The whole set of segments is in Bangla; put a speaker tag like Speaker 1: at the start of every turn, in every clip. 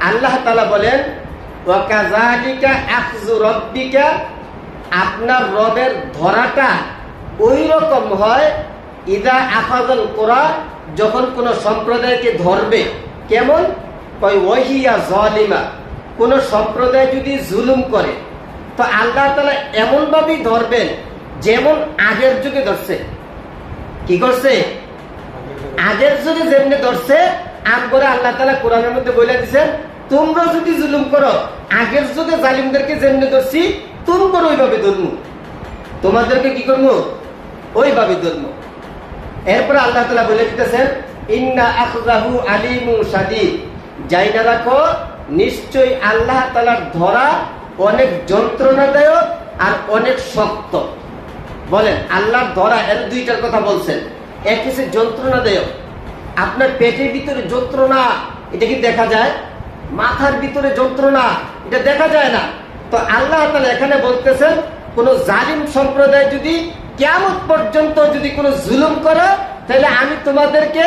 Speaker 1: আল্লাহ তাআলা বলেন ওয়া কাযালিকা আখযু রাব্বিকা, আপনার রবের ধরাটা ওই রকম হয় ইদা আখাযাল কুরা, যখন কোন সম্প্রদায়কে ধরবে। কেমন? কয় ওয়াহিয়া যালিমা, কোন সম্প্রদায় যদি জুলুম করে তো আল্লাহ তাআলা এমন ভাবেই ধরবেন যেমন আগের যুগে ধরছে। কি করছে? আগের যুগে যেমনি ধরছে আমগরে আল্লাহ তাআলা কোরআনের মধ্যে বলে দিয়েছেন, তোমরা যদি জুলুম করো আগের যুগে জালিমদেরকে যেমনি ধরছি তোমরা ওইভাবে ধরমু, তোমাদেরকে কি করবো? ওইভাবে ধরমু। এরপরে আল্লাহ তাআলা বলে দিতেছেন ইন্না আখযাহু আলিমুন শাদীদ, জাইনা রাখো নিশ্চয়ই আল্লাহ তাআলার ধরা অনেক যন্ত্রণাদায়ক আর অনেক শক্ত। বলেন আল্লাহর ধরা, এর দুইটার কথা বলছেন। এক হচ্ছে যন্ত্রণাদায়ক, আপনার পেটের ভিতরে যন্ত্রণা, এটা কি দেখা যায়? মাথার ভিতরে যন্ত্রণা, এটা দেখা যায় না। তো আল্লাহ তাআলা এখানে বলতেছেন কোন জালিম সম্প্রদায় যদি কিয়ামত পর্যন্ত যদি কোনো জুলুম করে তাহলে আমি তোমাদেরকে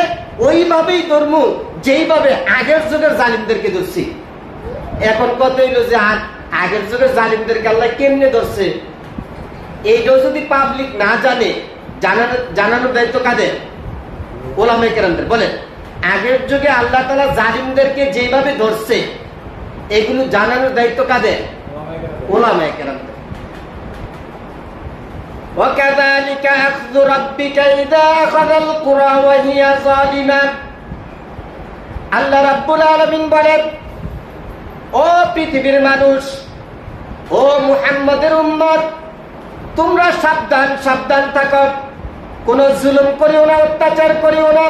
Speaker 1: ওইভাবেই ধরবো যেইভাবে আগের যুগের জালিমদেরকে ধরছি। এখন কত হইল যে আগের যুগের জালিমদেরকে আল্লাহ কেমনে ধরছে, এইটাও যদি পাবলিক না জানে, জানানোর দায়িত্ব কাদের? ওলামায়ে কেরামদের। বলেন আগের যুগে আল্লাহ তাআলা জালিমদেরকে যেভাবে ধরছে এগুলো জানানোর দায়িত্ব কাদের? ওলামায়ে কেরামদের। وَكَذَلِكَ أَخْذُ رَبِّكَ إِذَا أَخَذَ الْقُرَى وَهِيَ ظَالِمَةٌ। আল্লাহ রাব্বুল আলামিন বলেন, ও পৃথিবীর মানুষ, ও মুহাম্মদের উম্মত, তোমরা সাবধান সাবধান থাকো, কোন জুলুম করিও না, অত্যাচার করিও না।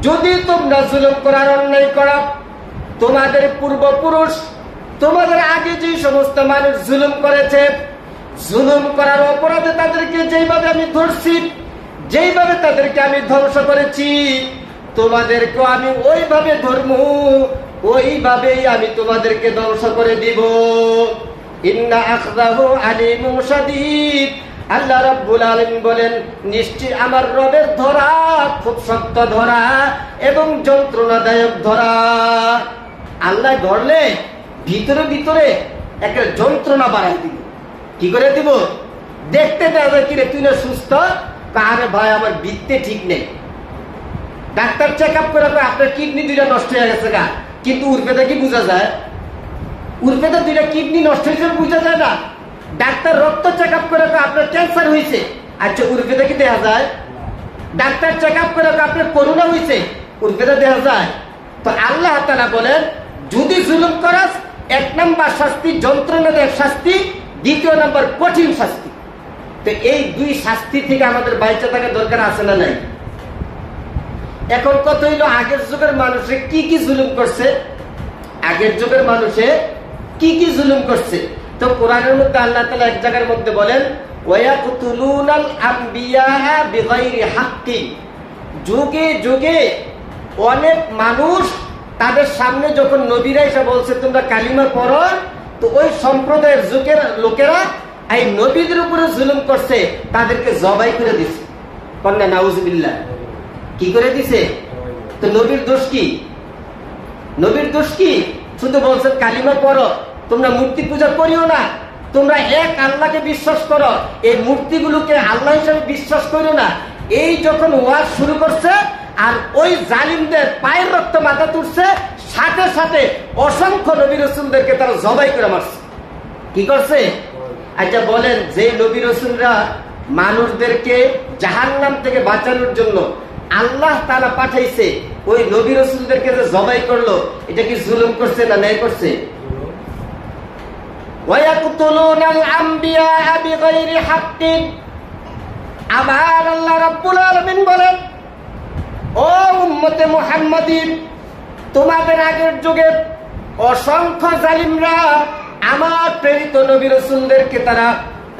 Speaker 1: যদি তোমরা জুলুম করার অন্যায় করো, তোমাদের পূর্বপুরুষ, তোমাদের আগে যে সমস্ত মানুষ জুলুম করেছে, জুলুম করার অপরাধে তাদেরকে যেইভাবে আমি ধরছি, যেইভাবে তাদেরকে আমি ধ্বংস করেছি, তোমাদেরকে আমি ওইভাবে ধরবো, ওইভাবেই আমি তোমাদেরকে ধ্বংস করে দিব। ইন্না আখযাহু আলিমুন শাদীদ। আল্লাহ রাব্বুল আলামিন বলেন নিশ্চয় আমার রবের ধরা খুব শক্ত ধরা এবং যন্ত্রণাদায়ক ধরা। আল্লাহ ধরলে ভিতরে ভিতরে একটা যন্ত্রণা বাড়াই দিব। কি করে দিব? দেখতে দেওয়া যায় কিরে তুই না সুস্থ, আরে ভাই আমার বৃত্তে ঠিক নেই। ডাক্তার চেক আপ করে আপনার কিডনি দুইটা নষ্ট হয়ে গেছে গা, কিন্তু উর্পেদা কি বোঝা যায়? উর্পেদা দুইটা কিডনি নষ্ট হয়েছে বোঝা যায় না। ডাক্তার রক্ত চেক আপ করে আপনার ক্যান্সার হয়েছে, আচ্ছা উর্পেদা কি দেখা যায়? ডাক্তার চেক আপ করে আপনার করোনা হয়েছে, উর্পেদা দেখা যায়? তো আল্লাহ তাআলা বলেন যদি জুলুম করাস, এক নাম্বার শাস্তি যন্ত্রণাদায়ক শাস্তি, দ্বিতীয় নাম্বার কঠিন শাস্তি। তো এই দুই শাস্তি থেকে আমাদের বাইচে থাকার দরকার আছে না নাই? এখন কত হইল আগের যুগের মানুষে কি কি জুলুম করছে, আগের যুগের মানুষে কি কি জুলুম করছে। তো কোরআনের মধ্যে আল্লাহ তাআলা এক জায়গার মধ্যে বলেন ওয়ায়াকতুলুনাল আমবিয়া বিগাইরি হাক্কি, যুগে যুগে অনেক মানুষ তাদের সামনে যখন নবীরা এসে বলছে তোমরা কালিমা পড়ো, তো ওই সম্প্রদায়ের যুগের লোকেরা এই নবীদের উপরে জুলুম করছে, তাদেরকে জবাই করে দিছে। কন্যা নাউজুবিল্লাহ। কি করে দিছে? তো নবীর দোষ কি? নবীর দোষ কি? শুধু বলছেন কালিমা পড়ো, তোমরা মূর্তি পূজা করিও না, তোমরা এক আল্লাহকে বিশ্বাস করো, এই মূর্তিগুলোকে আল্লাহ হিসেবে বিশ্বাস করো না। এই যখন ওয়াজ শুরু করছে আর ওই জালিমদের পায়ের রক্ত মাথা তুলছে, সাথে সাথে অসংখ্য নবী রাসূলদেরকে তারা জবাই করে মারছে। কি করছে? আচ্ছা বলেন, যে নবী রাসূলরা মানুষদেরকে জাহান্নাম থেকে বাঁচানোর জন্য আল্লাহ তাআলা পাঠাইছে, ওই নবী রাসূলদেরকে যে জবাই করলো, এটা কি জুলুম করছে না ন্যায় করছে? ওয়ায়াকতুলুনাল আমবিয়া বিগাইরি হাক্কিন। আবার আল্লাহ রাব্বুল আলামিন বলেন, ও উম্মতে মুহাম্মাদী, তোমাদের আগের যুগের অসংখ্য জালিমরা আমার প্রেরিত নবী রাসূলদেরকে তারা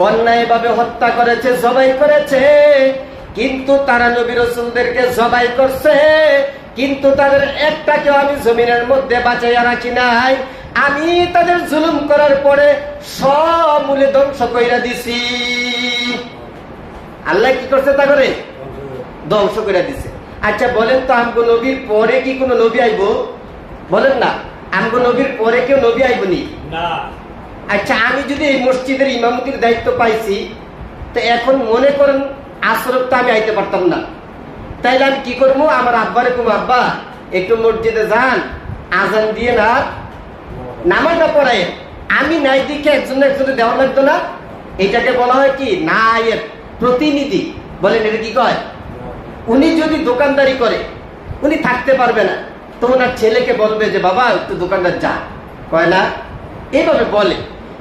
Speaker 1: অন্যায়ভাবে হত্যা করেছে, জবাই করেছে। কিন্তু তারা নবী রাসূলদেরকে জবাই করছে, কিন্তু তাদের একটাকেও আমি জমিনের মধ্যে বাঁচাইয়া রাখি নাই। আমি তাদের জুলুম করার পরে সমূলে ধ্বংস কইরা দিছি। আল্লাহ কি করছে? তা করে ধ্বংস করে দিছে। আচ্ছা বলেন তো, আমগো নবীর পরে কি কোনো নবী আইবো? বলেন না। আমগো নবীর পরে কেউ নবী আইবনি
Speaker 2: না।
Speaker 1: আচ্ছা, আমি যদি এই মসজিদের ইমামতির দায়িত্ব পাইছি, তো এখন মনে করেন আসরত তো আমি আইতে পারতাম না, তাইলে আমি কি করবো? আমার আব্বারে কম, আব্বা একটু মসজিদে যান, আজান দিয়ে না নামাজটা পড়ায়। আমি নাই দিকে একজনে দেওয়া লাগতো না। এটাকে বলা হয় কি? নায়েব, প্রতিনিধি। বলেন এটা কি কয়? উনি যদি দোকানদারি করে, উনি থাকতে পারবে না, তো ওনার ছেলেকে বলবে যে বাবা একটু দোকানদার যা, কয় না? এইভাবে বলে।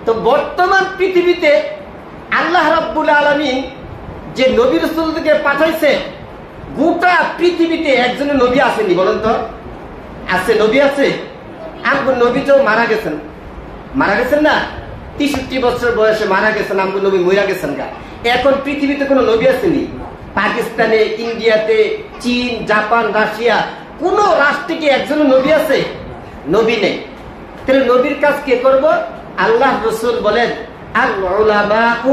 Speaker 1: তো বর্তমান পৃথিবীতে আল্লাহ রাব্বুল আলামিন যে নবী রাসূলকে পাঠাইছে, গোটা পৃথিবীতে একজনের নবী আসেনি, বলেন তো? আছে? নবী আছে? আমগো নবী তো মারা গেছেন না? 63 বছর বয়সে মারা গেছেন। আমগো নবী মইরা গেছেন গা। এখন পৃথিবীতে কোনো নবী আসেনি? পাকিস্তানে, ইন্ডিয়াতে, চীন, জাপান, রাশিয়া, কোন রাষ্ট্রে কি একজন নবী আছে? নবী নেই। তাহলে নবীর কাজ কে করব? আল্লাহ রাসূল বলেন আল উলামাউ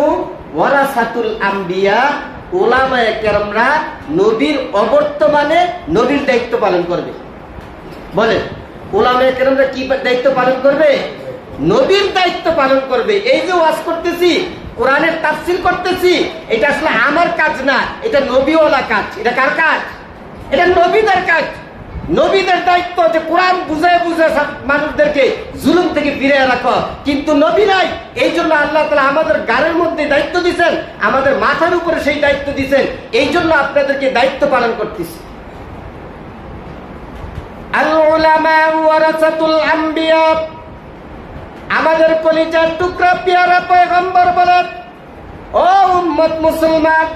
Speaker 1: ওয়ারাসাতুল আম্বিয়া, উলামায়ে কেরামরা নবীর অবর্তমানে নবীর দায়িত্ব পালন করবে। বলেন উলামায়ে কেরামরা কি দায়িত্ব পালন করবে? নবীর দায়িত্ব পালন করবে। এই যে ওয়াজ করতেছি, কোরআনের তাফসীর করতেছি, এটা আসলে আমার কাজ না, এটা নবীওয়ালা কাজ। এটা কার কাজ? এটা নবীদের কাজ। নবীদের দায়িত্ব যে কোরআন বুঝায় মানুষদেরকে জুলুম থেকে ফিরে রাখো, কিন্তু নবী নাই। এই জন্য আল্লাহ তাআলা আমাদের গাড়ির মধ্যে দায়িত্ব দিচ্ছেন, আমাদের মাথার উপরে সেই দায়িত্ব দিচ্ছেন। এই জন্য আপনাদেরকে দায়িত্ব পালন করতেছি। আল উলামা ওয়ারাসাতুল আম্বিয়া, আমাদের কলিজার টুকরা পেয়ারা পয়গম্বর বলেন, ও উম্মত মুসলমান,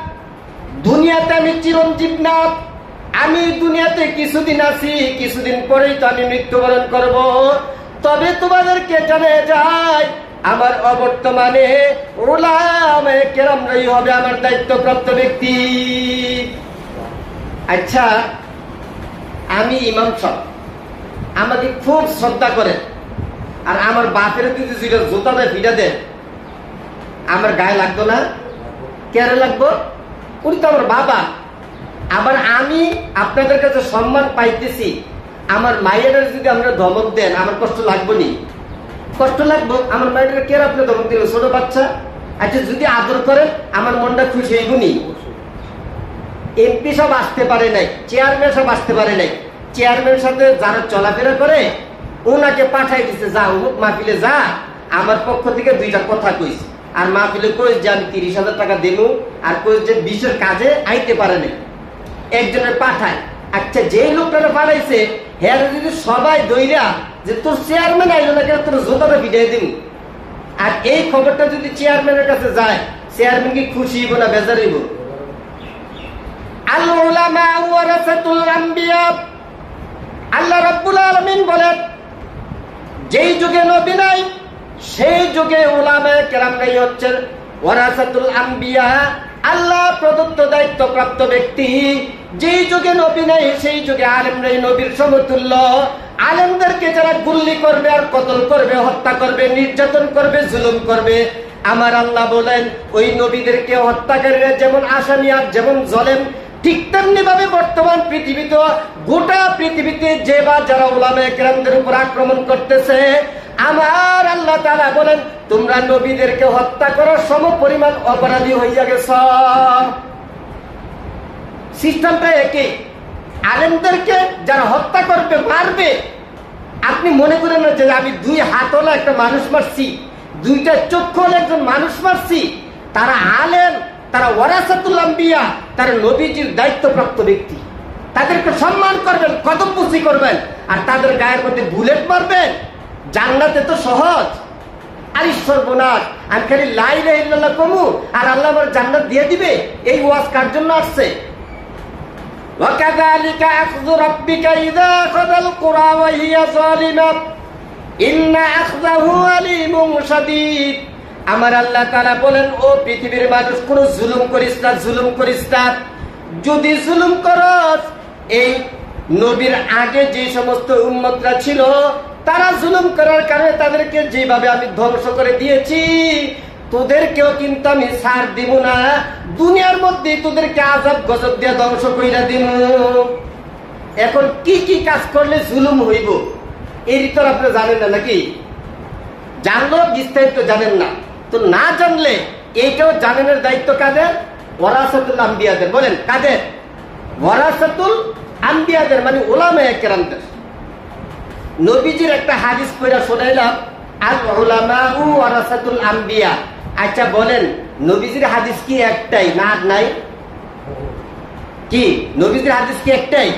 Speaker 1: দুনিয়াতে আমি চিরঞ্জীব না। আমি দুনিয়াতে কিছুদিন আছি, কিছুদিন পরেই তো আমি মৃত্যুবরণ করব। তবে তোমাদেরকে জানে যায়, আমার অবর্তমানে উলামায়ে কেরামরাই হবে আমার দায়িত্বপ্রাপ্ত ব্যক্তি। আচ্ছা, আমি ইমাম সাহেব, আমাকে খুব শ্রদ্ধা করে, আর আমার বাপের যদি জুতা দেয়, ফিটা দেয়, আমার গায়ে লাগতো না? কেন লাগবো? উনি তো আমার বাবা। আবার আমি আপনাদের কাছে সম্মান পাইতেছি, আমার মায়ের যদি আমরা ধমক দেন, আমার কষ্ট লাগবো নি? কষ্ট লাগবো। আমার মায়ের কে আপনি ধমক দিলেন? ছোট বাচ্চা। আচ্ছা, যদি আদর করেন আমার মনটা খুশি হইব নি? এমপি সব আসতে পারে নাই, চেয়ারম্যান সব আসতে পারে নাই। চেয়ারম্যানের সাথে যারা চলাফেরা করে, ওনাকে পাঠাই দিচ্ছে, যা অমুক মাহফিলে যা, আমার পক্ষ থেকে 2টা কথা কইস। আর মাহফিলে কইস যে আমি 30,000 টাকা দেবো, আর কইস যে 20-এর কাজে আইতে পারে নাই, একজনের পাঠায়। আচ্ছা, যে লোকটা পাঠাইছে হ্যাঁ যদি সবাই দইরা যে তোর চেয়ারম্যান আইলো না, কেন তোর জোতাটা পিটাই দিব, আর এই খবরটা যদি চেয়ারম্যানের কাছে যায়, চেয়ারম্যান কি খুশি হইব না বেজার হইব? আল উলামা ওয়ারাসাতুল আম্বিয়া, আল্লাহ রাব্বুল আলামিন বলেন, যেই যুগে নবী নাই সেই যুগে উলামায়ে কেরামরাই হচ্ছেন ওয়ারাসাতুল আম্বিয়া, আল্লাহ প্রদত্ত দায়িত্ব প্রাপ্ত ব্যক্তি। যেই যুগে নবী নাই সেই যুগে আলেমরাই নবীর সমতুল্য। আলেমদেরকে যারা গুল্লি করবে আর কতল করবে, হত্যা করবে, নির্যাতন করবে, জুলুম করবে, আমার আল্লাহ বলেন ওই নবীদেরকে হত্যাকারীরা যেমন আসামি আর যেমন জলেম, ঠিক তেমনি ভাবে বর্তমান পৃথিবীতে, গোটা পৃথিবীতে যে বা যারা উলামায়ে কেরামদের উপর আক্রমণ করতেছে, আমার আল্লাহ তাআলা বলেন তোমরা নবীদেরকে হত্যা করার সম পরিমাণ অপরাধী হইয়া গেছ। সিস্টেমটা একই। আলেমদেরকে যারা হত্যা করবে, মারবে, আপনি মনে করেন না যে আমি 2 হাতওয়ালা একটা মানুষ মারছি, 2টা চক্ষুওয়ালা একজন মানুষ মারছি। তারা আলেম, তারা ওয়ারাসাতুল আম্বিয়া, তারা নবীজির দায়িত্বপ্রাপ্ত ব্যক্তি। তাদেরকে সম্মান করবেন, কদমবুসি করবেন, আর তাদের গায়ের মধ্যে বুলেট মারবেন। জান্নাতে তো সহজ। আরে সর্বনাশ, আমি খালি লা ইলাহা ইল্লাল্লাহ কমু আর আল্লাহ আমার জান্নাত দিয়ে দিবে, এই ওয়াজ কার জন্য আসছে? وَكَذَلِكَ أَخْذُ رَبِّكَ إِذَا أَخَذَ الْقُرَى وَهِيَ ظَالِمَةٌ إِنَّ أَخْذَهُ أَلِيمٌ شَدِيدٌ। আমার আল্লাহ তাআলা বলেন, ও পৃথিবীর মানুষ, কোনো জুলুম করিস না, জুলুম করিস না। যদি জুলুম করস, এই নবীর আগে যে সমস্ত উম্মতরা ছিল, তারা জুলুম করার কারণে তাদেরকে যেভাবে আমি ধ্বংস করে দিয়েছি, তোদেরকেও কিন্তু আমি ছাড় দিব না। দুনিয়ার মধ্যে তোদেরকে আযাব গজব দিয়ে ধ্বংস কইরা দিব। এখন কি কি কাজ করলে জুলুম হইব, এর তো আপনি জানেন না নাকি? জানলো বিস্তারিত জানেন না, তো না জানলে এইটাও জানানোর দায়িত্ব কাদের? ওয়ারাসাতুল আম্বিয়াদের। বলেন কাদের? ওয়ারাসাতুল আম্বিয়াদের, মানে উলামায়ে কেরামদের। নবীজির একটা হাদিস পড়া শোনাইলাম, আল উলামাউ ওয়ারাসাতুল আম্বিয়া। আচ্ছা বলেন, নবীজির হাদিস কি একটাই না নাই? কি নবীজির হাদিস কি একটাই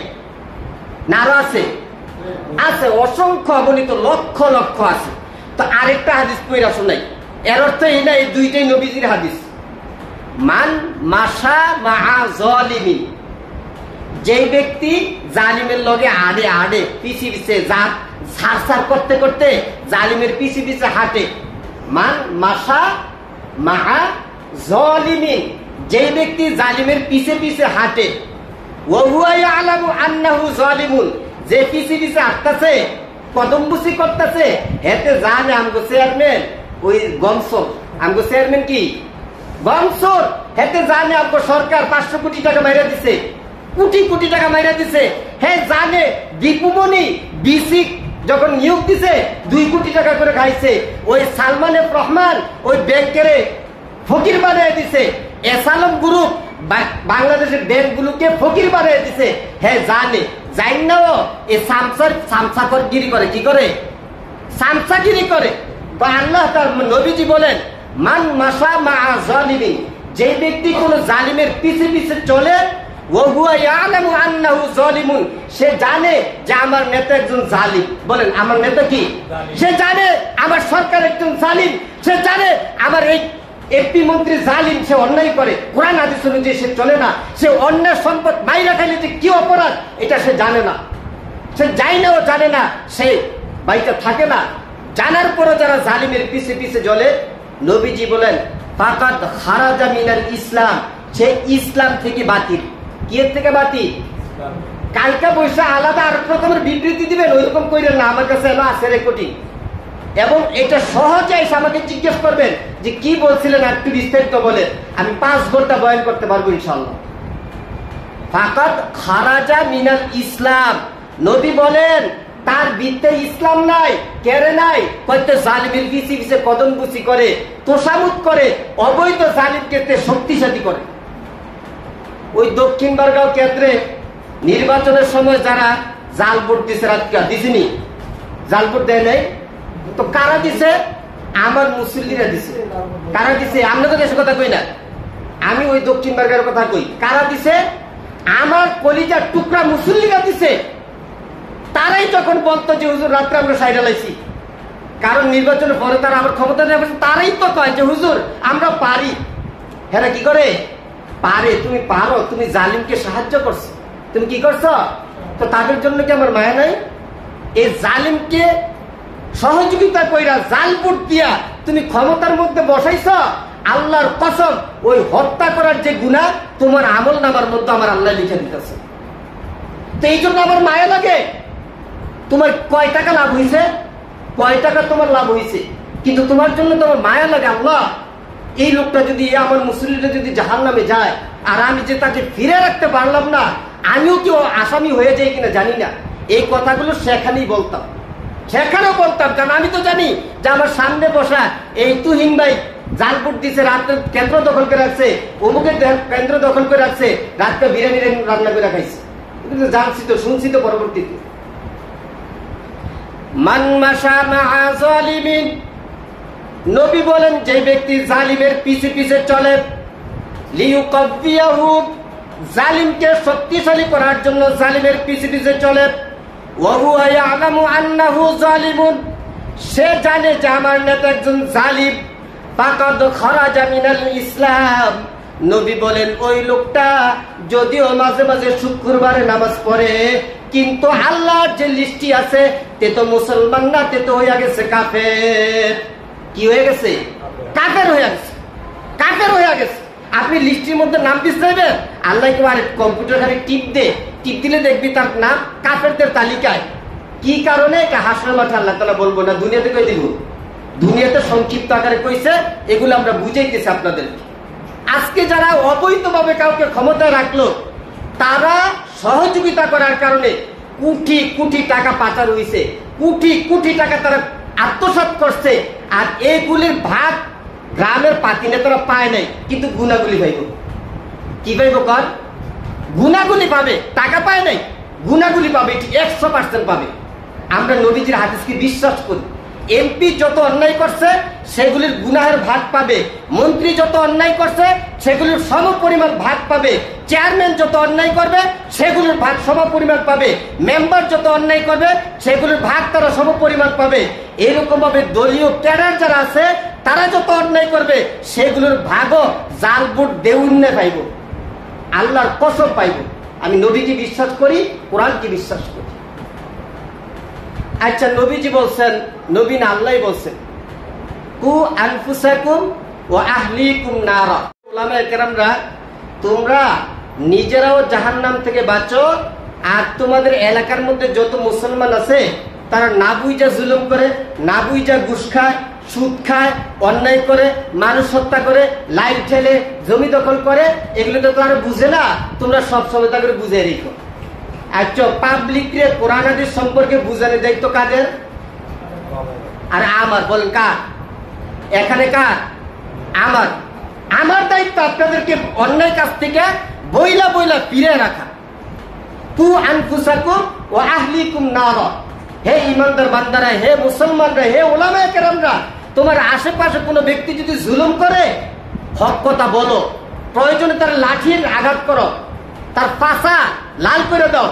Speaker 1: না আরো আছে? আছে, অসংখ্য অগণিত, লক্ষ লক্ষ আছে। তো আরেকটা হাদিস পড়া শোনাই, এর অর্থ এই না এই দুইটাই নবীজির হাদিস। মান মাশা মাআ যালিমিন, যে ব্যক্তি জালিমের লগে আড়ে আড়ে পিছে পিছে সার করতে করতে জালিমের পিছে পিছে হাঁটে। মান মাশা মাআ যালিমিন, যে ব্যক্তি জালিমের পিছে পিছে হাঁটে। ওয়া হুয়া ইয়ালামু আন্নাহু যালিমুন, যে পিছে পিছে হাঁটতেছে, কদমবুসি করতেছে, হেতে জানে আমগো চেয়ারম্যান ওই গমসর, আমগো চেয়ারম্যান কি গমসর, হেতে জানে আমগো সরকার 500 কোটি টাকা মাইরা দিছে, কোটি কোটি টাকা মাইরা দিছে। হে জানে দীপুমণি বিসিক যখন নিয়োগ দিছে 2 কোটি টাকা করে খাইছে। ওই সালমান এফ রহমান ওই ব্যাংকের ফকির বানিয়ে দিছে। এসালম গ্রুপ বাংলাদেশের ব্যাংকগুলোকে ফকির বানিয়ে দিছে। হ্যাঁ জানে, জান না এই সামসাগিরি করে, কি করে? সামসাগিরি করে। তো আল্লাহ তার নবীজি বলেন, মান মাশা মাআ যালিমিন, যে ব্যক্তি কোন জালিমের পিছে পিছে চলে, ওয়া হুয়া ইয়ালামু আন্নাহু যালিমুন, সে জানে যে আমার নেতা একজন জালিম। বলেন আমার নেতা কি? সে জানে আমার সরকার একজন জালিম, সে জানে আমার এই এমপি মন্ত্রী জালিম, সে অন্যায় করে, কোরআন হাদিস অনুযায়ী সে চলে না, সে অন্যের সম্পদ মাইরা খাইলে যে কি অপরাধ এটা সে জানে না, সে যায় না, ও জানে না, সে বাড়িতে থাকে না। জানার পরও যারা জালিমের পিছে পিছে চলে, নবীজি বলেন ফাকাদ খারাজা মিনাল ইসলাম, সে ইসলাম থেকে বাতিল। কি থেকে বাতিল? কালকা বৈশা আলাদা আর রকমের বিবৃতি দিবেন, ওইরকম কইলেন না। আমার কাছে এলো আছে রেকর্ডিং, এবং এটা সহজে এসে আমাকে জিজ্ঞেস করবেন যে কি বলছিলেন একটু বিস্তারিত বলেন, আমি 5 ঘন্টা বয়ান করতে পারবো ইনশাআল্লাহ। ফাকাদ খারাজা মিনাল ইসলাম, নবী বলেন তার ভিতরে ইসলাম নাই। কেড়ে নাই? হয়তো জালিমের পিছে পিছে কদমবুসি করে, তোষামুদ করে, অবৈধ জালিমকে শক্তিশালী করে। ওই দক্ষিণ বারগাঁও কেন্দ্রে নির্বাচনের সময় যারা জাল ভোট দিছে, দিছিনি, জাল ভোট দেয় নাই, তো কারা দিছে? আমার মুসল্লিরা দিছে। কারা দিছে? আমরা তো দেশের কথা কই না, আমি ওই দক্ষিণ বারগাঁওয়ের কথা কই। কারা দিছে? আমার কলিজার টুকরা মুসল্লিরা দিছে। তারাই তখন বলতো যে হুজুর রাত্রে আমরা সাইডা লাইছি, কারণ নির্বাচনের পরে তারা আমার ক্ষমতা নেই। তারাই তো কয় যে হুজুর আমরা পারি। হ্যাঁ কি করে পারে? তুমি পারো, তুমি জালিমকে সাহায্য করছো, তুমি কি করছো? তো তাদের জন্য কি আমার মায়া নাই? এই জালিমকে সহযোগিতা কইরা জাল ভোট দিয়া তুমি ক্ষমতার মধ্যে বসাইছ, আল্লাহর কসম ওই হত্যা করার যে গুনাহ তোমার আমল নামার মধ্যে আমার আল্লাহ লিখে দিতেছে। তো এই জন্য আমার মায়া লাগে। তোমার কয় টাকা লাভ হয়েছে? কয় টাকা তোমার লাভ হয়েছে, কিন্তু তোমার জন্য তোমার মায়া লাগে। আল্লাহ, এই লোকটা যদি, আমার মুসলিমরা যদি জাহান্নামে যায়, আর আমি যে তাকে ফিরে রাখতে পারলাম না, আমিও কি আসামি হয়ে যাই কিনা জানি না। এই কথাগুলো সেখানেই বলতাম, সেখানেও বলতাম, কারণ আমি তো জানি যে আমার সামনে বসা এই তুহিন ভাই জাল ভোট দিছে, রাত্রে কেন্দ্র দখল করে রাখছে, অমুকের কেন্দ্র দখল করে রাখছে, রাতটা বিরিয়ানি রান্না করে খাইছে, জানছি তো, শুনছি তো পরবর্তীতে। মান মাশা মাআ যালিমিন, নবী বলেন যে ব্যক্তি জালিমের পিছে পিছে চলে, লিইউকাবিয়াহু, জালিমকে শক্তিশালী করার জন্য জালিমের পিছে পিছে চলে, ওয়া হুয়া ইয়ালামু আন্নাহু যালিমুন, সে জানে যে আমার নেতা একজন জালিম, ফাকাদ খারাজা মিনাল ইসলাম, নবী বলেন ওই লোকটা যদিও মাঝে মাঝে শুক্রবারে নামাজ পড়ে, কিন্তু আল্লাহর যে লিস্টি আছে তে তো মুসলমান না, তে তো হয়ে গেছে কাফের। কি হয়ে গেছে? কাফের হয়ে গেছে, কাফের হয়ে গেছে। আপনি লিস্টির মধ্যে নাম দিচ্ছেন, আল্লাহ কি আরে কম্পিউটার খালি টিপ দিলে দেখবি তার নাম কাফেরদের তালিকায়। কি কারণে? এটা হাসরের মাঠে আল্লাহ তাআলা বলবো না, দুনিয়াতে কই দিব। দুনিয়াতে সংক্ষিপ্ত আকারে কইছে, এগুলো আমরা বুঝাইতেছি আপনাদেরকে। আজকে যারা অবৈধভাবে কাউকে ক্ষমতায় রাখলো, তারা সহযোগিতা করার কারণে কোটি কোটি টাকা পাচার হয়েছে। কোটি কোটি টাকা তারা আত্মসাৎ করছে, আর এইগুলির ভাগ গ্রামের পাতি নেতারা পায় নাই, কিন্তু গুণাগুলি পাইব। কি পাইব কর? গুণাগুলি পাবে, টাকা পায় নাই, গুণাগুলি পাবে, 100% পাবে। আমরা নবীজির হাদিসকে বিশ্বাস করি। এমপি যত অন্যায় করছে সেগুলির গুনাহের ভাগ পাবে, মন্ত্রী যত অন্যায় করছে সেগুলির সম পরিমাণ ভাগ পাবে, চেয়ারম্যান যত অন্যায় করবে সেগুলির ভাগ সম পরিমাণ পাবে, মেম্বার যত অন্যায় করবে সেগুলির ভাগ তারা সম পরিমাণ পাবে। এরকম ভাবে দলীয় ক্যাডার যারা আছে তারা যত অন্যায় করবে সেগুলোর ভাগও জাল বুট দেউন্নে পাইব, আল্লাহর কসম পাইব। আমি নবীকে বিশ্বাস করি, কোরআনকে বিশ্বাস করি। আচ্ছা, নবীজি বলছেন, নবী না আল্লাহ বলছেন, কু আনফুসাকুম ওয়া আহলিকুম নারা। উলামায়ে কেরামরা, তোমরা নিজেরাও জাহান্নাম থেকে বাঁচো, আর তোমাদের এলাকার মধ্যে যত মুসলমান আছে তারা না বুঝা জুলুম করে, না বুঝা ঘুষ খায়, সুদ খায়, অন্যায় করে, মানুষ হত্যা করে, লাইন ঠেলে, জমি দখল করে, এগুলো তো তারা বুঝে না, তোমরা সবসময় তাদের বুঝে রেখো। আচ্ছা, পাবলিকরে কোরআন হাদিস সম্পর্কে বুঝানোর দায়িত্ব কাদের? আর আমার, বলেন কার? এখানে কার? আমার। আমার দায়িত্ব আপনাদেরকে অন্যায় কাজ থেকে বইলা বইলা ফিরে রাখা। কু আনফুসাকুম ওয়া আহলিকুম নারা। হে ইমানদার বান্দারা, হে মুসলমানরা, হে উলামায়ে কেরামরা, তোমার আশেপাশে কোনো ব্যক্তি যদি জুলুম করে, হক কথা বলো, প্রয়োজনে তার লাঠির আঘাত করো, তার পাছা লাল করে দাও,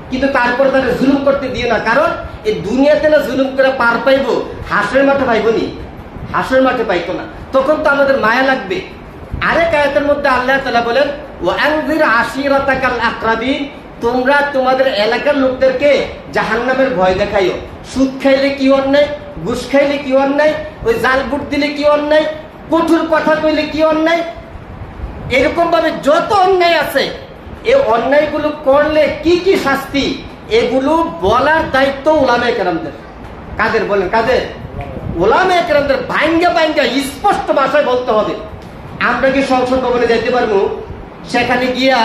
Speaker 1: কিন্তু তারপরে তারা জুলুম করতে দিও না। কারণ এই দুনিয়াতে না জুলুম করে পার পাইব, হাসরের মাঠে পাইব নি? হাসরের মাঠে পাইতো না, তখন তো আমাদের মায়া লাগবে। আরেক আয়াতের মধ্যে আল্লাহ তাআলা বলেন, ওয়া আনজির আশিরাতাকাল আকরাবিন, তোমরা তোমাদের এলাকার লোকদেরকে জাহান্নামের ভয় দেখাইও। সুদ খাইলে কি অন্যায়, ঘুষ খাইলে কি অন্যায়, ওই জাল বুট দিলে কি অন্যায়, কঠোর কথা কইলে কি অন্যায়, এরকম ভাবে যত অন্যায় আছে, এই অন্যায়গুলো করলে কি কি শাস্তি, এগুলো বলার দায়িত্ব উলামায়ে কেরামদের। কাদের বলেন? কাদের? উলামায়ে কেরামদের। ভাঙ্গা ভাঙ্গা স্পষ্ট ভাষায় বলতে হবে। আমরা কি সংসদ ভবনে যেতে পারবো? সেখানে গিয়া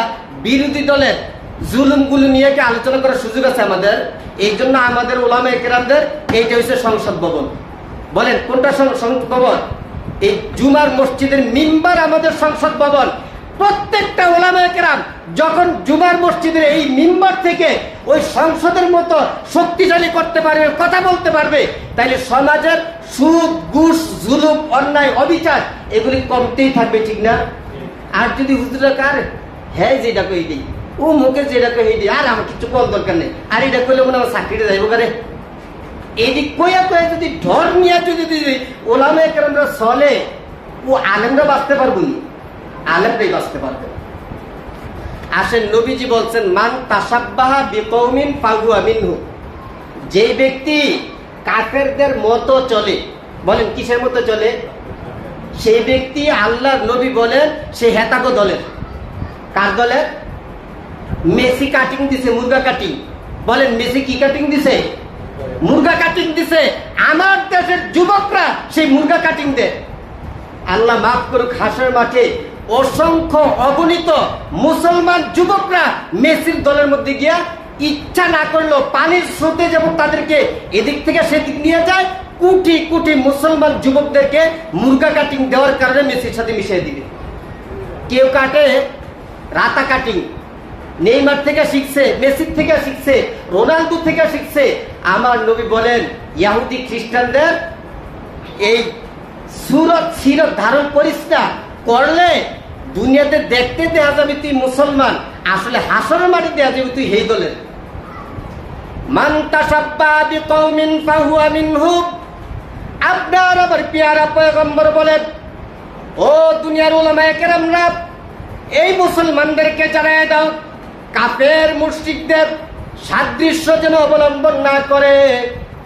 Speaker 1: বিরোধী দলের জুলুমগুলো নিয়ে কি আলোচনা করার সুযোগ আছে আমাদের? এই জন্য আমাদের উলামায়ে কেরামদের এইটা হচ্ছে সংসদ ভবন। বলেন কোনটা সংসদ ভবন? এই জুমার মসজিদের মিম্বার আমাদের সংসদ ভবন। প্রত্যেকটা উলামায়ে কেরাম যখন জুমার মসজিদের এই মিম্বার থেকে ওই সংসদের মতো শক্তিশালী করতে পারবে, কথা বলতে পারবে, তাইলে সমাজের সুদ, ঘুষ, জুলুম, অন্যায়, অবিচার এগুলি কমতেই থাকবে, ঠিক না? আর যদি হুজুরা কার হ্যাঁ যেটা কই দিই, ও মুখে যেটা কই দিই, আর আমার কিছু করার দরকার নেই, আর এটা করলে মনে আমার চাকরিটা যাইব কারে, এদিক কইয়া কইয়া যদি ঢর নিয়ে যদি ওলামায়ে কেরামরা চলে, ও আলেমরা বাঁচতে পারবো না, আলেমরাই বাঁচতে পারবে। আসেন, নবীজি বলছেন, মান তাসাব্বাহা বিকৌমিন ফাহুয়া মিনহু। যে ব্যক্তি কাফেরদের মতো চলে, বলেন কিসের মতো চলে? সেই ব্যক্তি, আল্লাহর নবী বলেন, সে হেতাগো দলের। কার দলের? মেসি কাটিং দিছে, মুরগা কাটিং। বলেন মেসি কি কাটিং দিছে? মুরগা কাটিং দিছে। আমার দেশের যুবকরা সেই মুরগা কাটিং দেয়। আল্লাহ মাফ করুক, হাসরের মাঠে অসংখ্য অগণিত মুসলমান যুবকরা মেসির দলের মধ্যে গিয়া ইচ্ছা না করলেও পানির স্রোতে যেমন তাদেরকে এদিক থেকে সেদিক নিয়ে যায়, কোটি কোটি মুসলমান যুবকদেরকে মুরগা কাটিং দেওয়ার কারণে মেসির সাথে মিশিয়ে দিবে। কেউ কাটে রাতা কাটিং, নেইমার থেকে শিখছে, মেসির থেকে শিখছে, রোনালদো থেকে শিখছে। আমার নবী বলেন, ইহুদি খ্রিস্টানদের এই সুরত সিরত ধারণ করিস না, করলে দুনিয়াতে দেখতে দেয়া যাবে তুই মুসলমান, আসলে হাসরের মাঠে দেয়া যাবে তুই এই দলের। মান তাসাব্বাহা বিকৌমিন ফাহুয়া মিনহুম। আপনার আবার পেয়ারা পয়গম্বর বলেন, ও দুনিয়ার উলামায়ে কেরামরা, এই মুসলমানদেরকে জানায় দাও, কাফের মুশরিকদের সাদৃশ্য যেন অবলম্বন না করে।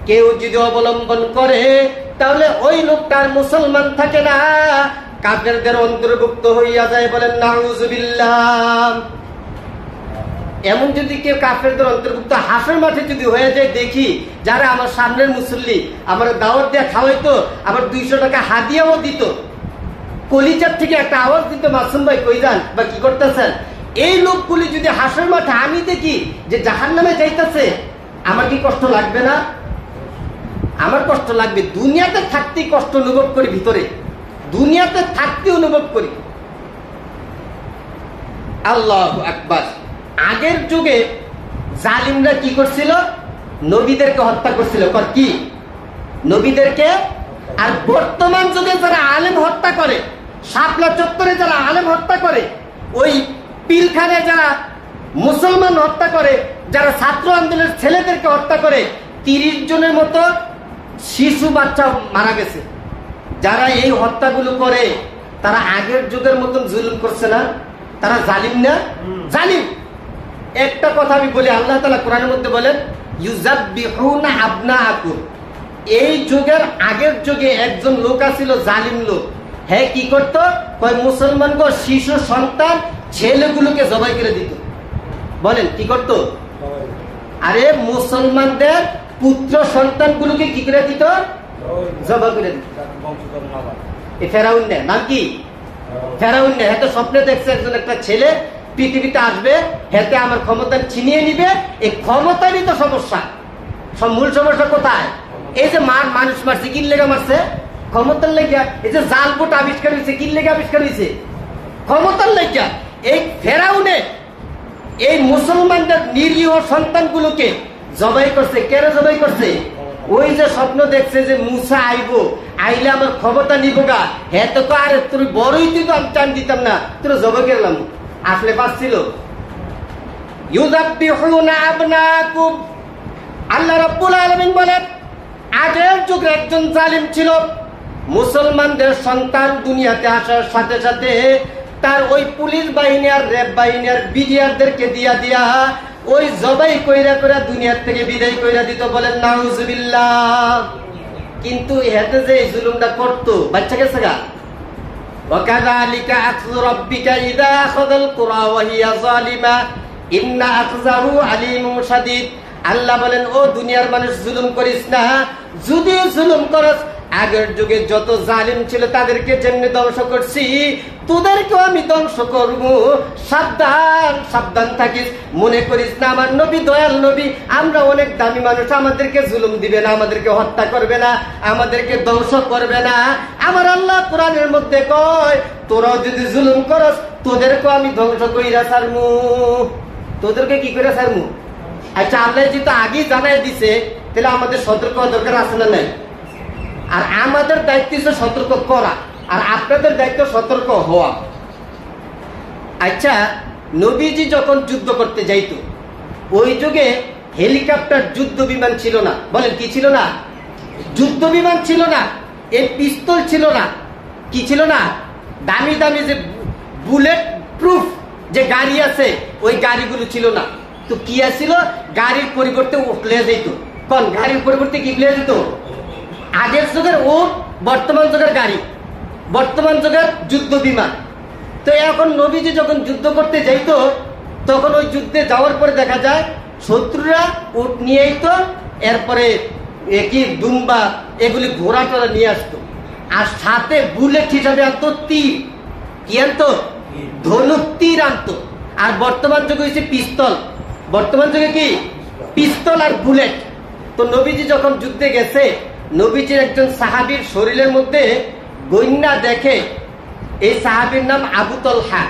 Speaker 1: কেউ যদি অবলম্বন করে তাহলে ওই লোকটার মুসলমান থাকে না, কাফেরদের অন্তর্ভুক্ত হইয়া যায়। বলেন নাউযুবিল্লাহ। এমন যদি কেউ কাফেরদের অন্তর্ভুক্ত হাসরের মাঠে যদি হয়ে যায়, দেখি যারা আমার সামনের মুসল্লি, আমার দাওয়াত দিয়ে খাওয়াইতো, আবার 200 টাকা হাদিয়াও দিত, কলিজার থেকে একটা আওয়াজ দিত, মাসুম ভাই কই যান বা কি করতেছেন, এই লোকগুলি যদি হাসরের মাঠে আমি দেখি যে জাহান্নামে যাইতেছে, আমার কি কষ্ট লাগবে না? আমার কষ্ট লাগবে, দুনিয়াতে থাকতেই কষ্ট অনুভব করি, ভিতরে দুনিয়াতে থাকতে অনুভব করি। আল্লাহু আকবার। আগের যুগে জালিমরা কি করছিল? নবীদেরকে হত্যা করছিল। কি? নবীদেরকে। আর বর্তমান যুগে যারা আলেম হত্যা করে, শাপলা চত্বরে যারা আলেম হত্যা করে, ওই পিলখানে যারা মুসলমান হত্যা করে, যারা ছাত্র আন্দোলনের ছেলেদেরকে হত্যা করে, 30 জনের মতো শিশু বাচ্চা মারা গেছে। যারা এই হত্যাগুলো করে তারা আগের যুগের মতন জুলুম করছে না? তারা জালিম না? জালিম। একটা কথা আমি বলি, আল্লাহ তাআলা কোরআনের মধ্যে বলেন ইউযাব্বিহুনা আবনাআকুম। এই যুগের আগের যুগে একজন লোক আছিল জালিম লোক। হ্যাঁ, কি করত? কয় মুসলমানগো শিশু সন্তান ছেলেগুলোকে জবাই করে দিত। বলেন কি করত? আরে মুসলমানদের পুত্র সন্তানগুলোকে কি করে দিত? জবাই করে দিত। এই ফেরাউন না, নাম কি? ফেরাউন না। হ্যাঁ, স্বপ্নে দেখছে একজন একটা ছেলে পৃথিবীতে আসবে, হেতে আমার ক্ষমতা ছিনিয়ে নিবে। এই ক্ষমতারই তো সমস্যা। সব মূল সমস্যা কোথায়? এই যে মানুষ মারছে, কি লেগে মারছে? ক্ষমতার লেগে। এই যে জাল ভোট আবিষ্কার হয়েছে, কি লেগে আবিষ্কার হয়েছে? ক্ষমতার লেগে। এই ফেরাউনে এই মুসলমানদের নিরীহ সন্তানগুলোকে জবাই করছে। কেন জবাই করছে? ওই যে স্বপ্ন দেখছে যে মুসা আইবো, আইলে আমার ক্ষমতা নিব গা। হ্যাঁ তো আরে তোর বড়ই তুই তো আমি চান দিতাম না, তোর জবাই করলাম। আসলে পাচ্ছিল। ইউযাব্বিহুনা আবনাকুম। আল্লাহ রাব্বুল আলামিন বলেন আগের যুগে একজন জালিম ছিল। মুসলমানদের সন্তান দুনিয়াতে আসার সাথে সাথে তার ওই পুলিশ বাহিনী আর র্যাব বাহিনী আর বিডিআরদেরকে দিয়া ওই জবাই কইরা করে দুনিয়ার থেকে বিদায় কইরা দিত। বলেন নাউজুবিল্লাহ। কিন্তু এতে যে জুলুমটা করতো, বাচ্চা গেছে গা। ওয়াকাযালিকা আখযু রাব্বিকা ইযা আখাযাল কুরা ওয়া হিয়া যালিমা ইন্না আখযাহু আলীমুন শাদীদ। আল্লাহ বলেন ও দুনিয়ার মানুষ, জুলুম করিস না। যদি জুলুম করস, আগের যুগে যত জালিম ছিল তাদেরকে যেমনি ধ্বংস করছি, তোদেরকেও আমি ধ্বংস করব। সাবধান, সাবধান থাকিস। মনে করিস না আমার নবী দয়াল নবী, আমরা অনেক দামি মানুষ, আমাদেরকে জুলুম দিবে না, আমাদেরকে হত্যা করবে না, আমাদেরকে ধ্বংস করবে না। আমার আল্লাহ কোরআনের মধ্যে কয় তোরাও যদি জুলুম করস, তোদেরকেও আমি ধ্বংস কইরা ছাড়মু। তোদেরকে কি করে ছাড়মু? আচ্ছা, আল্লাহ যেহেতু আগেই জানাই দিছে, তাহলে আমাদের সতর্ক হওয়া দরকার আছে না নাই? আর আমাদের দায়িত্ব হচ্ছে সতর্ক করা, আর আপনাদের দায়িত্ব সতর্ক হওয়া। আচ্ছা, নবীজি যখন যুদ্ধ করতে যাইতো, ওই যুগে হেলিকপ্টার যুদ্ধ বিমান ছিল না। বলেন কি ছিল না? যুদ্ধ বিমান ছিল না। এই পিস্তল ছিল না। কি ছিল না? দামি দামি যে বুলেট প্রুফ যে গাড়ি আছে, ওই গাড়িগুলো ছিল না। তো কি আসছিল? গাড়ির পরিবর্তে উঠলে যেত। কোন গাড়ির পরিবর্তে কি প্লেয়ার যেত? আগের যুগের উট, বর্তমান যুগের গাড়ি, বর্তমান যুগের যুদ্ধ বিমান। তো এখন নবীজি যখন যুদ্ধ করতে যাইতো, তখন ওই যুদ্ধে যাওয়ার পরে দেখা যায় শত্রুরা উট নিয়ে আইতো, এরপরে কি দুম্বা এগুলি ঘোড়া টোড়া নিয়ে আসতো, আর সাথে বুলেট হিসাবে আনতো তীর। কি আনতো? ধনুক তীর আনতো। আর বর্তমান যুগে হচ্ছে পিস্তল। বর্তমান যুগে কি? পিস্তল আর বুলেট। তো নবীজি যখন যুদ্ধে গেছে, নবীজির একজন সাহাবীর শরীরের মধ্যে গইন্না দেখে, এই সাহাবীর নাম আবু তলহা।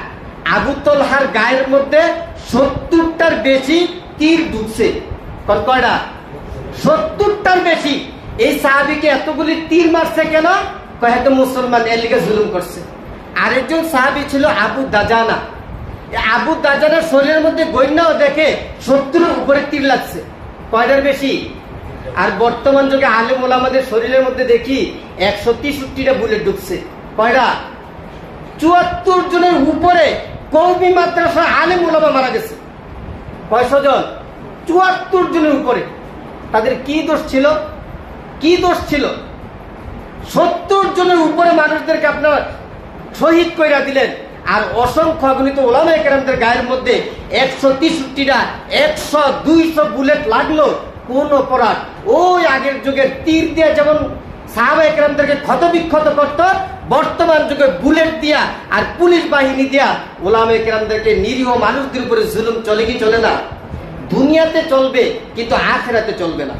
Speaker 1: আবু তলহার গায়ের মধ্যে 70টার বেশি তীর ঢুকছে। কয়টা? 70টার বেশি। এই সাহাবীকে এতগুলি তীর মারছে কেন? হয়তো মুসলমান এর লিগে জুলুম করছে। আরেকজন সাহাবী ছিল আবু দাজানা। আবু দাজানার শরীরের মধ্যে গইন্নাও দেখে 70-এর উপরে তীর লাগছে। কয়টার বেশি? আর বর্তমান যুগে আলেম ওলামাদের শরীরের মধ্যে দেখি 163টা বুলেট ঢুকছে। কয়টা? 74 জনের উপরে কওমি মাদ্রাসা আলেম ওলামা মারা গেছে। কয়শো জন? 74 জনের উপরে। তাদের কি দোষ ছিল? কি দোষ ছিল? 70 জনের উপরে মানুষদেরকে আপনারা শহীদ কইরা দিলেন। আর অসংখ্য অগণিত ওলামায়ে কেরামদের গায়ের মধ্যে 163টা 100-200 বুলেট লাগলো। কোন অপরাধ? ওই আগের যুগের তীর দিয়ে যেমন সাহাবায়ে কেরামদেরকে ক্ষতবিক্ষত করত, বর্তমান যুগে বুলেট দিয়া আর পুলিশ বাহিনী দিয়া ওলামায়ে কেরামদেরকে, নিরীহ মানুষদের উপরে জুলুম চলে কি চলে না? দুনিয়াতে চলবে, কিন্তু আখিরাতে চলবে না।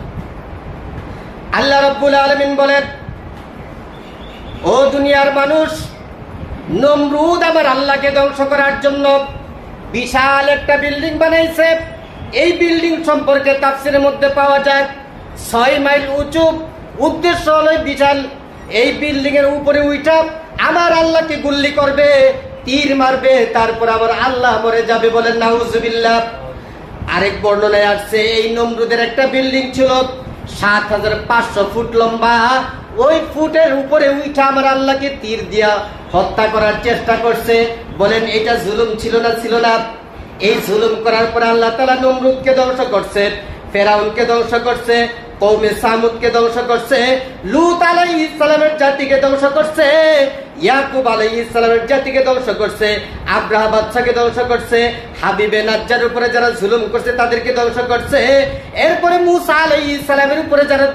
Speaker 1: আল্লাহ রাব্বুল আলামিন বলেন, ও দুনিয়ার মানুষ, নমরুদ আমার আল্লাহকে ধ্বংস করার জন্য বিশাল একটা বিল্ডিং বানাইছে। এই বিল্ডিং সম্পর্কে তাফসীরের মধ্যে পাওয়া যায় 6 মাইল উঁচু। উদ্দেশ্য হলো বিশাল এই বিল্ডিং এর উপরে উঠা আমার আল্লাহকে গুল্লি করবে, তীর মারবে, তারপর আবার আল্লাহ মরে যাবে। বলেন নাউজুবিল্লাহ। আরেক বর্ণনায় আসছে এই নমরুদের একটা বিল্ডিং ছিল 7500 ফুট লম্বা। ওই ফুটের উপরে উঠা আমার আল্লাহকে তীর দিয়া হত্যা করার চেষ্টা করছে। বলেন এটা জুলুম ছিল না? ছিল না? এই জুলুম করার পর আল্লাহ তাআলা নমরুদকে ধ্বংস করছে, ফেরাউনকে ধ্বংস করছে, কওমে সামুদকে ধ্বংস করছে, লূত আলাইহিস সালামের জাতিকে ধ্বংস করছে, ইয়াকুব আলাইহিস সালামের জাতিকে ধ্বংস করছে, আব্রাহা বাদশাকে ধ্বংস করছে, হাবিবে নাজ্জারের উপরে যারা জুলুম করছে তাদেরকে ধ্বংস করছে। এরপরে মূসা আলাইহিস সালামের উপরে যারা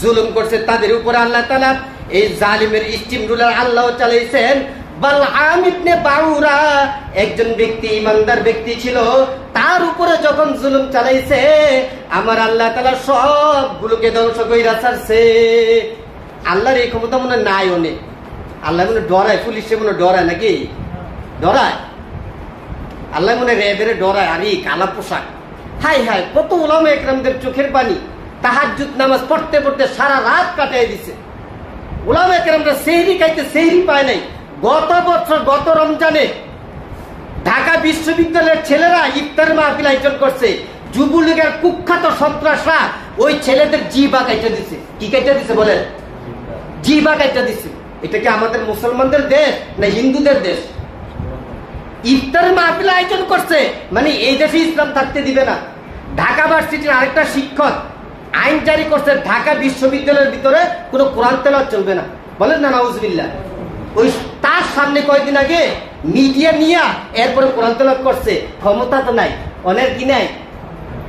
Speaker 1: জুলুম করছে তাদের উপরে আল্লাহ তাআলা এই জালিমের স্টিম রুলার আল্লাহ চালাইছেন। বালআম ইবনে বাউরা একজন ব্যক্তি, ইমানদার ব্যক্তি ছিল, তার উপরে যখন জুলুম চালাইছে আমার আল্লাহ তাআলা সবগুলোকে ধ্বংস কইরা ছাড়ছে। আল্লাহর এই ক্ষমতা মনে নাই অনেক। আল্লাহ মনে ডরায়, পুলিশে মনে ডরায় নাকি? ডরায়? আল্লাহ মনে রেবেরে ডরায়। আরে কালা পোশাক, হাই হাই, কত উলামা ইকরামদের চোখের পানি তাহাজ্জুদ নামাজ পড়তে পড়তে সারা রাত কাটাই দিছে। উলামা ইকরামরা সেহরি খাইতে সেহরি পায় নাই। গত বছর, গত রমজানে ঢাকা বিশ্ববিদ্যালয়ের ছেলেরা ইফতার মাহফিল আয়োজন করছে। যুবলীগের কুখ্যাত সন্ত্রাসরা ওই ছেলেদের জিহ্বা কাইটা দিছে। কি কাইটা দিছে বলেন? জিহ্বা কাইটা দিছে। এটা কি আমাদের মুসলমানদের দেশ না হিন্দুদের দেশ? ইফতার মাহফিল আয়োজন করছে, মানে এই দেশে ইসলাম থাকতে দিবে না। ঢাকা ভার্সিটির আরেকটা শিক্ষক আইন জারি করছে, ঢাকা বিশ্ববিদ্যালয়ের ভিতরে কোনো কোরআন তেলাওয়াত চলবে না। বলেন না নাউজুবিল্লাহ। ওই তার সামনে কয়েকদিন আগে মিডিয়া নিয়ে এরপরে কোরআন তেলাওয়াত করছে। ক্ষমতা তো নাই, অনেক কি নাই,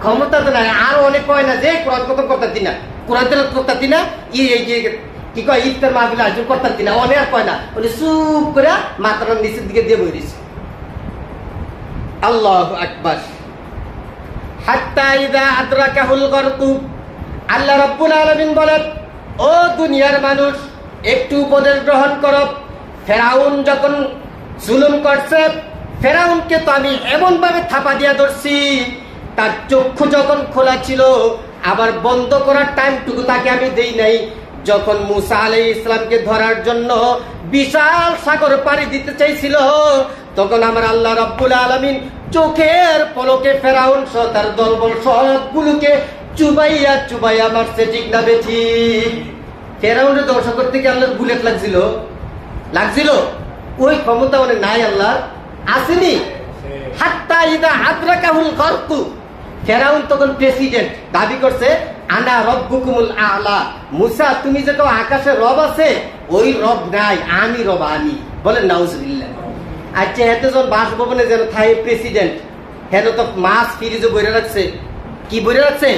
Speaker 1: ক্ষমতা তো নাই। আর অনেক কয় না যে কোরআন খতম করতে না, কোরআন তেলাওয়াত করতে না, কি কয় ইফতার মাহফিল আয়োজন করতে না, অনেক আর কয় না। উনি চুপ করে মাথার নিচের দিকে দিয়ে বই দিছে। আল্লাহু আকবার। হাত্তা ইযা আদরাকাহুল গরকু, আল্লাহ রাব্বুল আলামিন বলেন, ও দুনিয়ার মানুষ, একটু উপদেশ গ্রহণ করো। ফেরাউন যখন জুলুম করছে, ফেরাউনকে তো আমি এমন ভাবে থাপা দিয়া ধরছি, তার চক্ষু যখন খোলা ছিল আবার বন্ধ করার টাইমটুকু তাকে আমি দেই নাই। যখন মুসা আলাইহিস ইসলামকে ধরার জন্য বিশাল সাগর পাড়ি দিতে চাইছিল, তখন আমার আল্লাহ রাব্বুল আলামিন চোখের পলকে ফেরাউন সহ তার দলবল সবগুলোকে চুবাইয়া চুবাইয়া মারছে। ঠিক না বেঠিক? ফেরাউনের ধ্বংস করতে কি আল্লাহর বুলেট লাগছিল? লাগছিল? ওই ক্ষমতা মানে নাই আল্লাহ, আসেনি। হাত্তা ইযা আদরাকাহুল গরকু, ফেরাউন তখন প্রেসিডেন্ট, দাবি করছে আনা রব্বুকুমুল আ'লা। মুসা, তুমি যে কও আকাশে রব আছে, ওই রব নাই, আমি রব, আমি। বলেন নাউজুবিল্লাহ। আচ্ছা, হেতে যখন বাসভবনে যেন থাই প্রেসিডেন্ট, হেন তো মাছ ফ্রিজে বইরে রাখছে। কি বইরে রাখছে?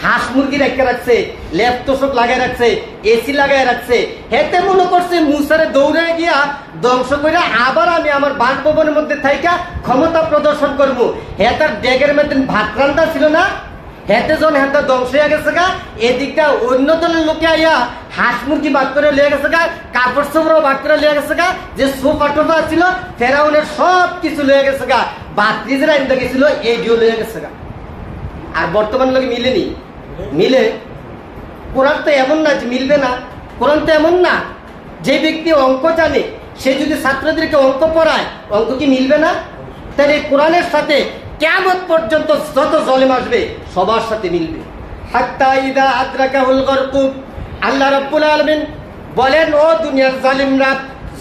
Speaker 1: হাঁস মুরগি রেখে রাখছে, ল্যাপ তোষক লাগাই রাখছে, এসি লাগাই রাখছে। হেতে মনে করছে মুসারে দৌড়ে গিয়া ধ্বংস করে আবার আমি আমার বাসভবনের মধ্যে থাইকা ক্ষমতা প্রদর্শন করবো। হেতার ডেগের মধ্যে ভাত রান্না ছিল না, হেতে যখন হেতা ধ্বংস হয়ে গেছে গা, এদিকটা অন্য দলের লোকে আইয়া হাঁস মুরগি বাদ করে লিয়ে গেছে গা, কাপড় চোপড়ও বাদ করে লিয়ে গেছে গা, যে সোফা টোফা ছিল ফেরাউনের সব কিছু লিয়ে গেছে গা, বাত্রিজের আইনটা গেছিল এইটিও লিয়ে গেছে গা। আর বর্তমান লোকে মিলেনি? মিলে? কোরআন তো এমন না যে মিলবে না। কোরআন তো এমন না, যে ব্যক্তি অঙ্ক জানে সে যদি ছাত্রদেরকে অঙ্ক পড়ায়, অঙ্ক কি মিলবে না? তাই এই কোরআনের সাথে কিয়ামত পর্যন্ত যত জালেম আসবে সবার সাথে মিলবে। হাত্তা ইযা আদরাকাহুল গরকু, আল্লাহ রাব্বুল আলামিন বলেন, ও দুনিয়ার জালিমরা,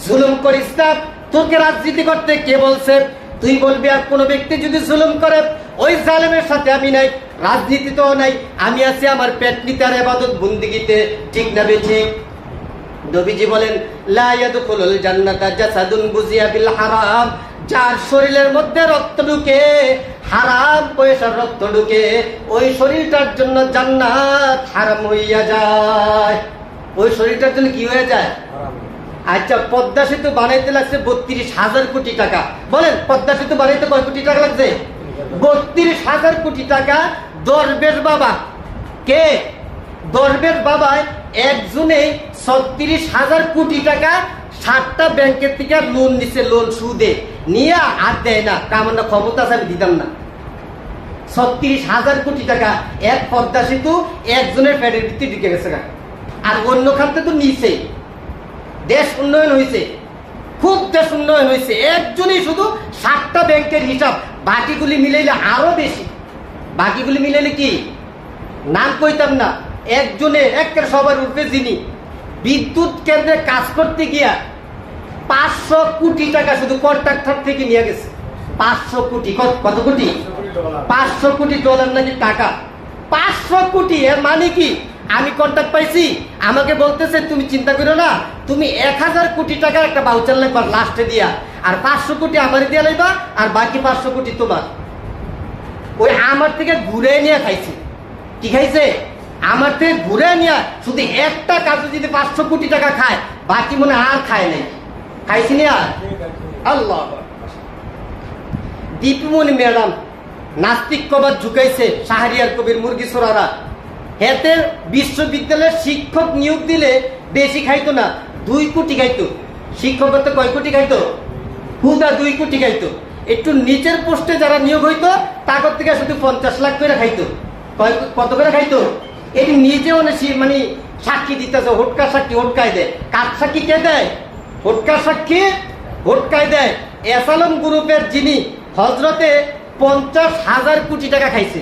Speaker 1: জুলুম করিস না। তোকে রাজনীতি করতে কে বলছে? তুই বলবি আর কোন ব্যক্তি যদি জুলুম করে, ওই জালেমের সাথে আমি নাই, রাজনীতিতেও নাই, আমি আছি আমার পেট নিতে আর ইবাদত বন্দেগীতে। ঠিক না বেঠিক? নবীজি বলেন, লা ইয়াদখুলুল জান্নাতা জাসাদুন বুজিয়া বিল হারাম, যার শরীরের মধ্যে রক্ত ঢুকে, হারাম পয়সার রক্ত ঢুকে, ওই শরীরটার জন্য জান্নাত হারাম হইয়া যায়। ওই শরীরটার জন্য কি হয়ে যায়? আচ্ছা, পদ্মা সেতু বানাইতে লাগছে 32,000 কোটি টাকা। বলেন, পদ্মা সেতু বানাইতে কয় কোটি টাকা লাগছে? 32,000 কোটি টাকা। দরবেশ বাবা কে দরবেশ বাবায় একজনে 36,000 কোটি টাকা 7টা ব্যাংকের থেকে লোন নিছে, লোন সুদে নিয়ে আর দেয় না। আমার না ক্ষমতা আছে, আমি দিতাম না। 36,000 কোটি টাকা এক পদ্মা সেতু একজনের পেটের ভিত্তি ঢুকে গেছে। আর অন্য খাতে তো নিচে দেশ উন্নয়ন হয়েছে, খুব দেশ উন্নয়ন হয়েছে। একজনই শুধু 7টা ব্যাংকের হিসাব, বাকিগুলি মিলাইলে আরো বেশি। বাকিগুলি মিলাইলে কি নাম কইতাম না, একজনের একের সবার উপরে যিনি বিদ্যুৎ কেন্দ্রে কাজ করতে গিয়া 500 কোটি টাকা শুধু কন্ট্রাক্টর থেকে নিয়ে গেছে। 500 কোটি, কত কোটি? 500 কোটি ডলার নাকি টাকা। 500 কোটি, এর মানে কি? আমি কন্ট্রাক্ট পাইছি, আমাকে বলতেছে তুমি চিন্তা করো না, তুমি 1000 কোটি টাকা একটা ভাউচার লাগবা লাস্টে দিয়া, আর 500 কোটি আমার দিয়া লাগবা, আর বাকি 500 কোটি তোমার। ওই আমার থেকে ঘুরে নিয়ে খাইছে। কি খাইছে? আমার থেকে ঘুরে নিয়ে শুধু একটা কাজে যদি 500 কোটি টাকা খায়, বাকি মনে আর খায় নাই। খাইছি না? আল্লাহ। দীপমণি ম্যাডাম নাস্তিকবাদ ঝুঁকাইছে, শাহরিয়ার কবির মুরগি সোরারা। হেতে বিশ্ববিদ্যালয়ের শিক্ষক নিয়োগ দিলে বেশি খাইতো না, 2 কোটি খাইতো। শিক্ষকত্ব কয় কোটি খাইতো? হুদা 2 কোটি খাইতো। একটু নিচের পোস্টে যারা নিয়োগ হইতো তাদের থেকে শুধু 50 লাখ করে খাইতো। কত করে খাইতো? এটি নিজে মানে সাক্ষী দিতেছে, হোটকা সাক্ষী হোটকায় দেয়। কাজ সাক্ষী কে দেয়? হোটকা সাক্ষী হোটকায় দেয়। এসালম গ্রুপের যিনি হজরতে 50,000 কোটি টাকা খাইছে।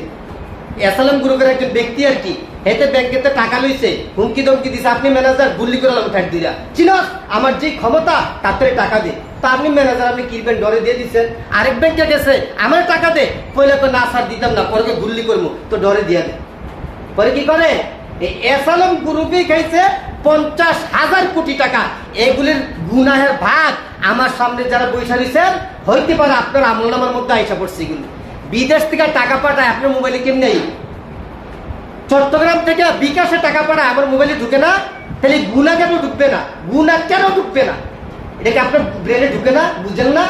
Speaker 1: এসালাম গ্রুপের একজন ব্যক্তি আর কি, হেতে ব্যাংকেতে টাকা লইছে, হুমকি দমকি দিছে, আপনি ম্যানেজার গুল্লি করে ঠাক দিয়া চিনস, আমার যে ক্ষমতা তাতে টাকা দে। তা আপনি ম্যানেজার, আপনি কিনবেন ডরে দিয়ে দিচ্ছেন। আরেক ব্যাংকে গেছে, আমার টাকা দে, পয়লা তো না স্যার দিতাম না, পরে গুল্লি করবো, তো ডরে দিয়া দে। পরে কি করে? এই এসালাম গ্রুপে খাইছে 50,000 কোটি টাকা। এগুলির গুনাহের ভাগ আমার সামনে যারা বৈশা দিচ্ছেন, হইতে পারে আপনার আমলনামার মধ্যে আইসা পড়ছে। এগুলি বিদেশ থেকে টাকা পাঠায় আপনার মোবাইলে কেমনি? চট্টগ্রাম থেকে বিকাশে টাকা পাঠায় আমার মোবাইলে ঢুকে না, তাহলে গুনা কেন ঢুকবে না? গুনা কেন ঢুকবে না? এটা কি আপনার ব্রেনে ঢুকে না? বুঝেন না?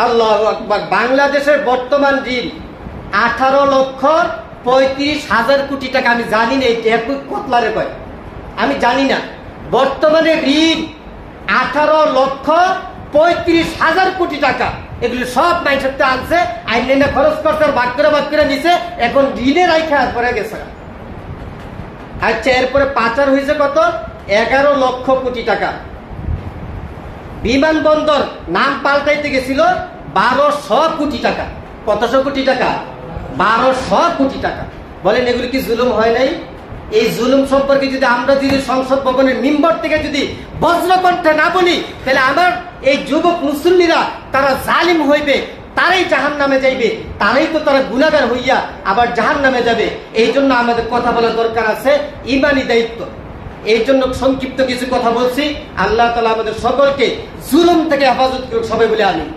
Speaker 1: আল্লাহু আকবার। বাংলাদেশের বর্তমান ঋণ 18,35,000 কোটি টাকা। আমি জানি না এই কতলারে কয়, আমি জানি না। বর্তমানে ঋণ 18,35,000 কোটি টাকা। এগুলি সব মাইন্ডসেট আনছে, আইনে খরচ করছে, ভাগ করে নিছে, এখন ঋণের আইখা পরে গেছে। আচ্ছা, এরপরে পাচার হয়েছে কত? 11 লক্ষ কোটি টাকা। বিমানবন্দর নাম পাল্টাইতে গেছিল 1200 কোটি টাকা। কতশো কোটি টাকা? 1200 কোটি টাকা। বলেন এগুলি কি জুলুম হয় নাই? এই জুলুম সম্পর্কে যদি আমরা যদি সংসদ ভবনের মেম্বার থেকে যদি বজ্রকণ্ঠে না বলি, তাহলে আমার এই যুবক মুসল্লিরা তারা জালিম হইবে, তারাই জাহান্নামে যাইবে, তারাই তো তারা গুনাহগার হইয়া আবার জাহান্নামে যাবে। এই জন্য আমাদের কথা বলার দরকার আছে, ইমানি দায়িত্ব। এই জন্য সংক্ষিপ্ত কিছু কথা বলছি। আল্লাহ তাআলা আমাদের সকলকে জুলুম থেকে হেফাজত করুক, সবাই বলে আমিন।